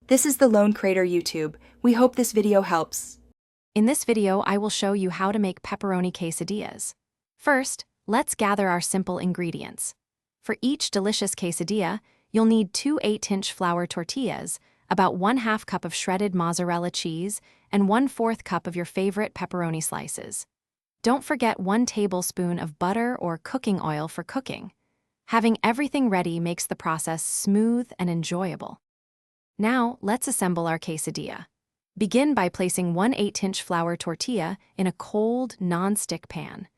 This is the Lone Crater YouTube. We hope this video helps. In this video, I will show you how to make pepperoni quesadillas. First, let's gather our simple ingredients. For each delicious quesadilla, you'll need 2 8-inch flour tortillas, about 1/2 cup of shredded mozzarella cheese, and 1/4 cup of your favorite pepperoni slices. Don't forget 1 tablespoon of butter or cooking oil for cooking. Having everything ready makes the process smooth and enjoyable. Now, let's assemble our quesadilla. Begin by placing 1 8-inch flour tortilla in a cold, non-stick pan.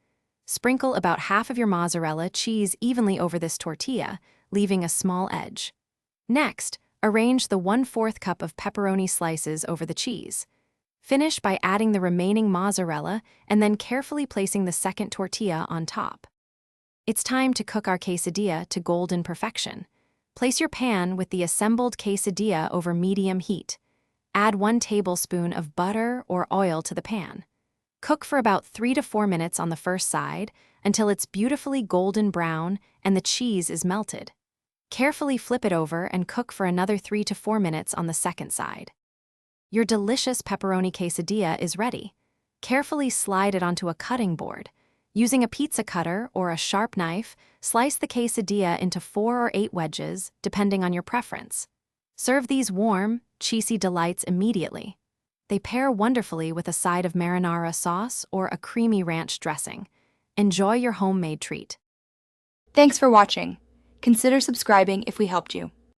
Sprinkle about half of your mozzarella cheese evenly over this tortilla, leaving a small edge. Next, arrange the 1/4 cup of pepperoni slices over the cheese. Finish by adding the remaining mozzarella and then carefully placing the second tortilla on top. It's time to cook our quesadilla to golden perfection. Place your pan with the assembled quesadilla over medium heat. Add 1 tablespoon of butter or oil to the pan. Cook for about 3 to 4 minutes on the first side until it's beautifully golden brown and the cheese is melted. Carefully flip it over and cook for another 3 to 4 minutes on the second side. Your delicious pepperoni quesadilla is ready. Carefully slide it onto a cutting board. Using a pizza cutter or a sharp knife, slice the quesadilla into 4 or 8 wedges, depending on your preference. Serve these warm, cheesy delights immediately. They pair wonderfully with a side of marinara sauce or a creamy ranch dressing. Enjoy your homemade treat. Thanks for watching. Consider subscribing if we helped you.